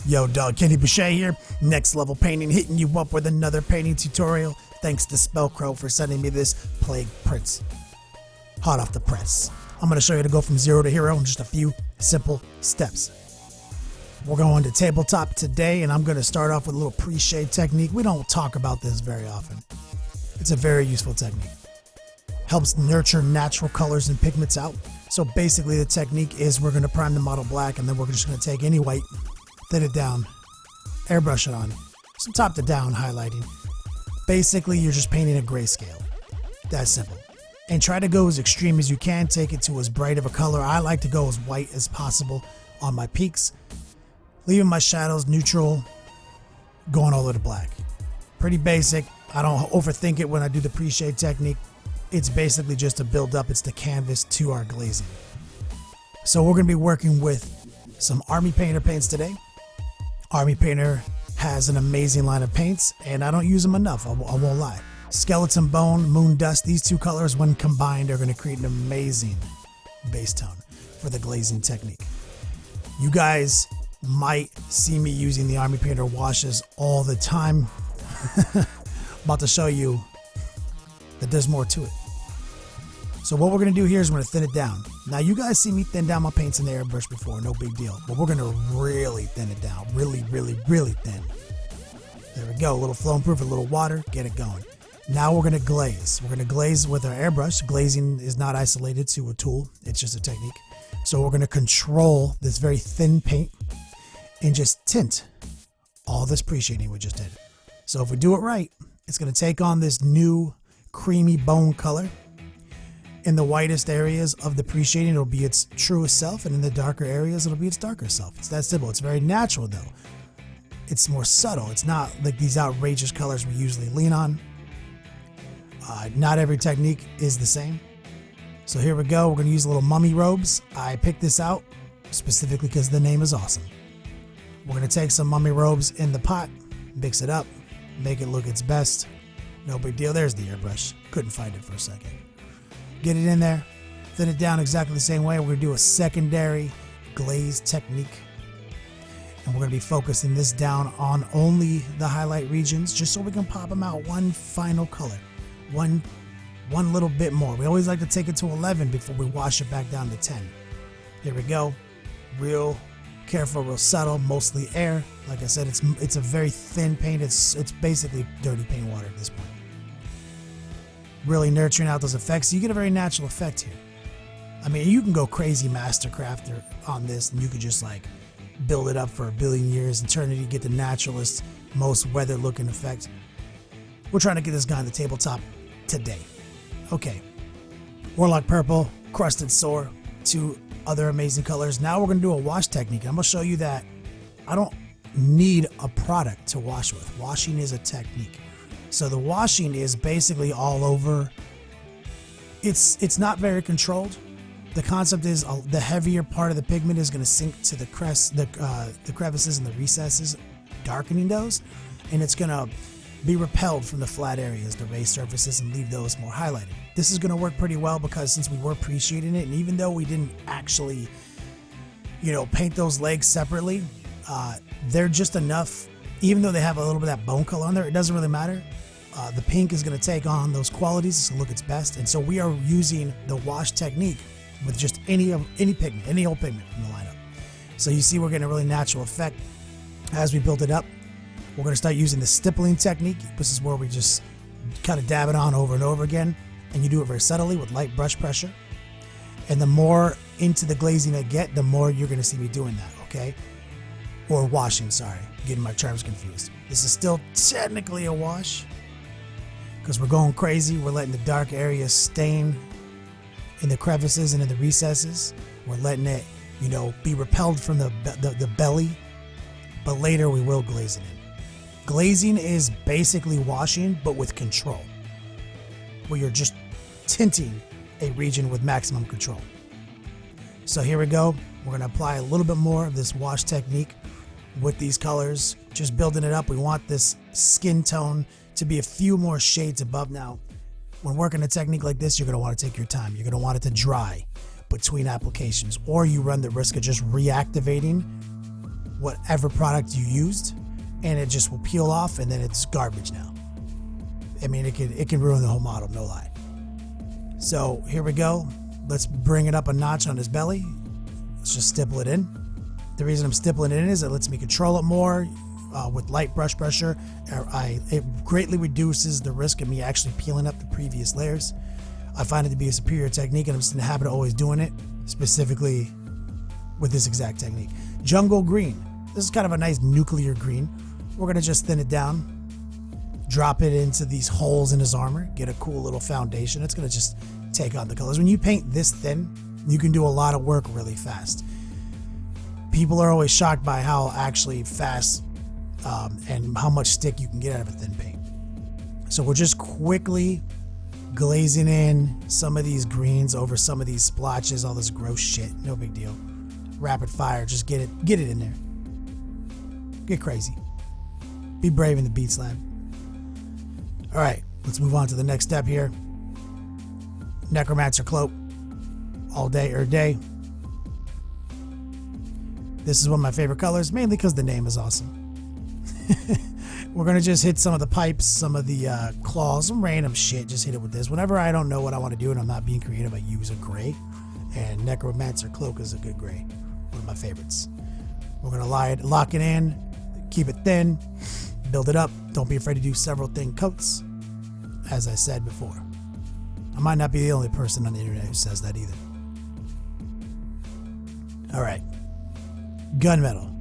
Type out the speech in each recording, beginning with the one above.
Yo, dog, Kenny Boucher here. Next Level Painting, hitting you up with another painting tutorial. Thanks to Spellcrow for sending me this Plague Prince. Hot off the press. I'm going to show you how to go from zero to hero in just a few simple steps. We're going to tabletop today, and I'm going to start off with a little pre-shade technique. We don't talk about this very often. It's a very useful technique. Helps nurture natural colors and pigments out. So basically the technique is we're going to prime the model black, and then we're just going to take any white, thin it down, airbrush it on, some top to down highlighting. Basically, you're just painting a grayscale. That's simple. And try to go as extreme as you can. Take it to as bright of a color. I like to go as white as possible on my peaks. Leaving my shadows neutral, going all the way to black. Pretty basic. I don't overthink it when I do the pre-shade technique. It's basically just a build up. It's the canvas to our glazing. So we're going to be working with some Army Painter paints today. Army Painter has an amazing line of paints, and I don't use them enough, I won't lie. Skeleton Bone, Moon Dust, these two colors when combined are going to create an amazing base tone for the glazing technique. You guys might see me using the Army Painter washes all the time. About to show you that there's more to it. So what we're going to do here is we're going to thin it down. Now you guys see me thin down my paints in the airbrush before, no big deal. But we're going to really thin it down. Really thin. There we go. A little flow proof, a little water, get it going. Now we're going to glaze. We're going to glaze with our airbrush. Glazing is not isolated to a tool. It's just a technique. So we're going to control this very thin paint and just tint all this pre-shading we just did. So if we do it right, it's going to take on this new creamy bone color. In the whitest areas of the pre-shading, it'll be its truest self, and in the darker areas, it'll be its darker self. It's that simple. It's very natural, though. It's more subtle. It's not like these outrageous colors we usually lean on. Not every technique is the same. So here we go. We're going to use a little mummy robes. I picked this out specifically because the name is awesome. We're going to take some mummy robes in the pot, mix it up, make it look its best. No big deal. There's the airbrush. Couldn't find it for a second. Get it in there, thin it down exactly the same way. We're going to do a secondary glaze technique. And we're going to be focusing this down on only the highlight regions, just so we can pop them out one final color. One little bit more. We always like to take it to 11 before we wash it back down to 10. Here we go. Real careful, real subtle, mostly air. Like I said, it's a very thin paint. It's basically dirty paint water at this point. Really nurturing out those effects. You get a very natural effect here. I mean, you can go crazy mastercrafter on this, and you could just like build it up for a billion years, eternity, get the naturalist, most weathered looking effect. We're trying to get this guy on the tabletop today. Okay. Warlock Purple, Crusted Sore, two other amazing colors. Now we're going to do a wash technique. I'm going to show you that I don't need a product to wash with. Washing is a technique. So the washing is basically all over. It's not very controlled. The concept is the heavier part of the pigment is going to sink to the crevices and the recesses, darkening those, and it's going to be repelled from the flat areas, the raised surfaces, and leave those more highlighted. This is going to work pretty well because since we were pre-shading it, and even though we didn't actually, paint those legs separately, they're just enough. Even though they have a little bit of that bone color on there, it doesn't really matter. The pink is going to take on those qualities to look its best. And so we are using the wash technique with just any pigment, any old pigment from the lineup. So you see we're getting a really natural effect as we build it up. We're going to start using the stippling technique. This is where we just kind of dab it on over and over again. And you do it very subtly with light brush pressure. And the more into the glazing I get, the more you're going to see me doing that, okay? Or washing, sorry. Getting my terms confused. This is still technically a wash because we're going crazy. We're letting the dark areas stain in the crevices and in the recesses. We're letting it, be repelled from the belly, but later we will glaze it in. Glazing is basically washing, but with control, where you're just tinting a region with maximum control. So here we go. We're going to apply a little bit more of this wash technique with these colors, just building it up. We want this skin tone to be a few more shades above. Now, when working a technique like this, you're going to want to take your time. You're going to want it to dry between applications, or you run the risk of just reactivating whatever product you used, and it just will peel off, and then it's garbage now. I mean, it can ruin the whole model, no lie. So here we go. Let's bring it up a notch on his belly. Let's just stipple it in. The reason I'm stippling it in is it lets me control it more with light brush pressure. It greatly reduces the risk of me actually peeling up the previous layers. I find it to be a superior technique, and I'm just in the habit of always doing it, specifically with this exact technique. Jungle green. This is kind of a nice nuclear green. We're gonna just thin it down, drop it into these holes in his armor, get a cool little foundation. It's gonna just take on the colors. When you paint this thin, you can do a lot of work really fast. People are always shocked by how actually fast and how much stick you can get out of a thin paint. So we're just quickly glazing in some of these greens over some of these splotches, all this gross shit. No big deal. Rapid fire, just get it in there. Get crazy. Be brave in the beat slab. All right, let's move on to the next step here. Necromancer cloak, all day or day. This is one of my favorite colors, mainly because the name is awesome. We're gonna just hit some of the pipes, some of the claws, some random shit. Just hit it with this. Whenever I don't know what I want to do and I'm not being creative, I use a gray. And Necromancer cloak is a good gray, one of my favorites. We're gonna lock it in, keep it thin, build it up. Don't be afraid to do several thin coats, as I said before. I might not be the only person on the internet who says that either. All right, gunmetal.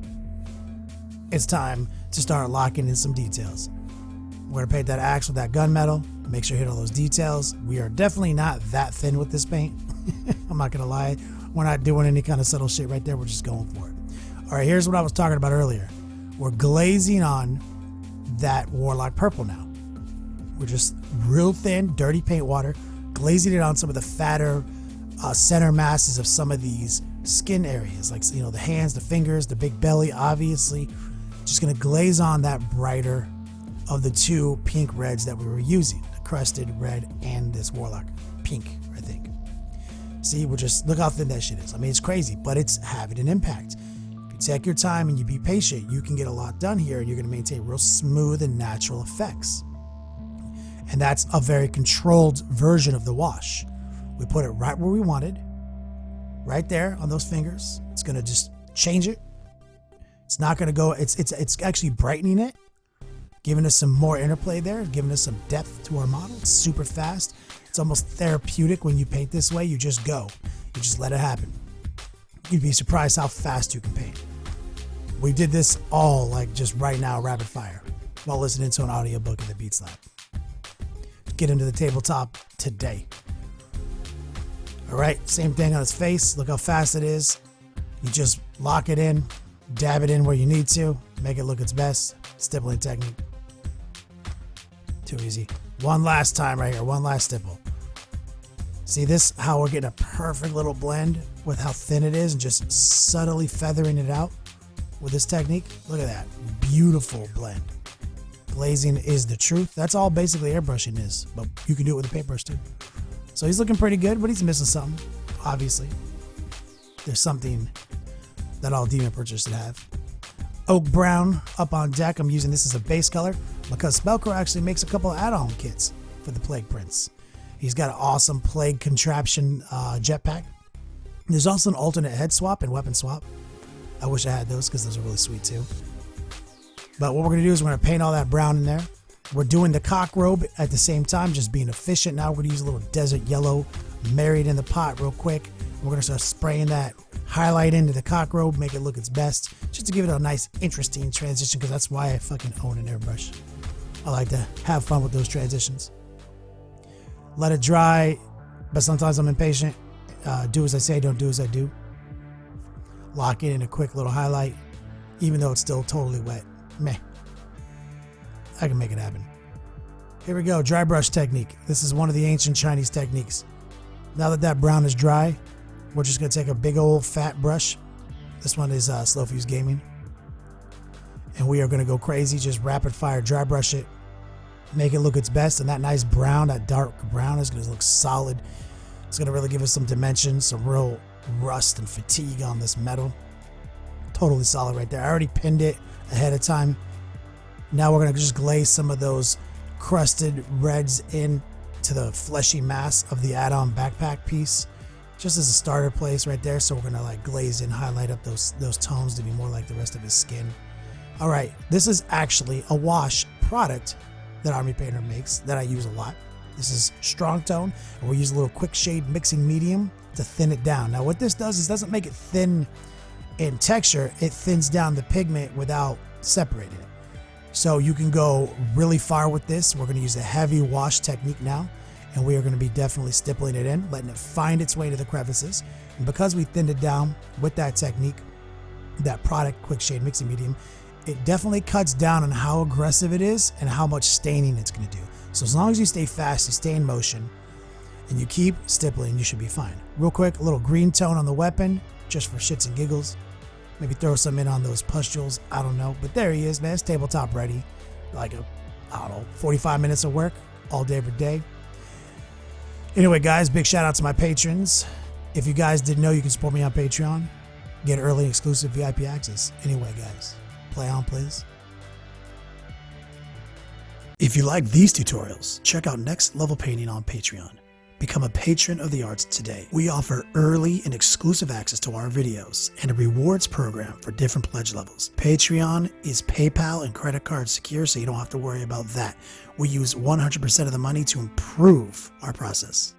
It's time to start locking in some details. We're gonna paint that axe with that gunmetal. Make sure you hit all those details. We are definitely not that thin with this paint. I'm not gonna lie. We're not doing any kind of subtle shit right there. We're just going for it. All right, here's what I was talking about earlier. We're glazing on that Warlock purple now. We're just real thin, dirty paint water, glazing it on some of the fatter center masses of some of these skin areas, like, you know, the hands, the fingers, the big belly, obviously. Just gonna glaze on that brighter of the two pink reds that we were using, the crusted red and this Warlock pink, I think. See, we're just, look how thin that shit is. I mean, it's crazy, but it's having an impact. If you take your time and you be patient, you can get a lot done here, and you're gonna maintain real smooth and natural effects. And that's a very controlled version of the wash. We put it right where we wanted, right there on those fingers. It's gonna just change it. It's not gonna go, it's actually brightening it, giving us some more interplay there, giving us some depth to our model. It's super fast. It's almost therapeutic when you paint this way. You just go, you just let it happen. You'd be surprised how fast you can paint. We did this all like just right now, rapid fire, while listening to an audiobook in the Beats Lab. Get into the tabletop today. All right, same thing on his face. Look how fast it is. You just lock it in, dab it in where you need to, make it look its best. Stippling technique. Too easy. One last time right here, one last stipple. See this, how we're getting a perfect little blend with how thin it is and just subtly feathering it out with this technique. Look at that, beautiful blend. Glazing is the truth. That's all basically airbrushing is, but you can do it with a paintbrush too. So he's looking pretty good, but he's missing something, obviously. There's something that all Demon Purchasers should have. Oak Brown up on deck. I'm using this as a base color because Spellcrow actually makes a couple of add-on kits for the Plague Prince. He's got an awesome Plague Contraption jetpack. There's also an alternate head swap and weapon swap. I wish I had those because those are really sweet too. But what we're going to do is we're going to paint all that brown in there. We're doing the cock robe at the same time, just being efficient. Now we're going to use a little desert yellow married in the pot real quick. We're going to start spraying that highlight into the cock robe, make it look its best, just to give it a nice, interesting transition, because that's why I fucking own an airbrush. I like to have fun with those transitions. Let it dry, but sometimes I'm impatient. Do as I say, don't do as I do. Lock it in a quick little highlight, even though it's still totally wet. Meh. I can make it happen. Here we go, dry brush technique. This is one of the ancient Chinese techniques. Now that that brown is dry, we're just gonna take a big old fat brush. This one is Slow Fuse Gaming. And we are gonna go crazy, just rapid fire dry brush it, make it look its best. And that nice brown, that dark brown is gonna look solid. It's gonna really give us some dimension, some real rust and fatigue on this metal. Totally solid right there. I already pinned it ahead of time. Now we're going to just glaze some of those crusted reds in to the fleshy mass of the add-on backpack piece, just as a starter place right there. So we're going to like glaze in, highlight up those tones to be more like the rest of his skin. All right, this is actually a wash product that Army Painter makes that I use a lot. This is Strong Tone, and we use a little quick shade mixing medium to thin it down. Now what this does is doesn't make it thin in texture, it thins down the pigment without separating it. So you can go really far with this. We're going to use a heavy wash technique now, and we are going to be definitely stippling it in, letting it find its way to the crevices. And because we thinned it down with that technique, that product quick shade mixing medium, it definitely cuts down on how aggressive it is and how much staining it's going to do. So as long as you stay fast, you stay in motion, and you keep stippling, you should be fine. Real quick, a little green tone on the weapon, just for shits and giggles. Maybe throw some in on those pustules. I don't know. But there he is, man. It's tabletop ready. Like I don't know, 45 minutes of work all day, every day. Anyway, guys, big shout out to my patrons. If you guys didn't know, you can support me on Patreon. Get early and exclusive VIP access. Anyway, guys, play on, please. If you like these tutorials, check out Next Level Painting on Patreon. Become a patron of the arts today. We offer early and exclusive access to our videos and a rewards program for different pledge levels. Patreon is PayPal and credit card secure, so you don't have to worry about that. We use 100% of the money to improve our process.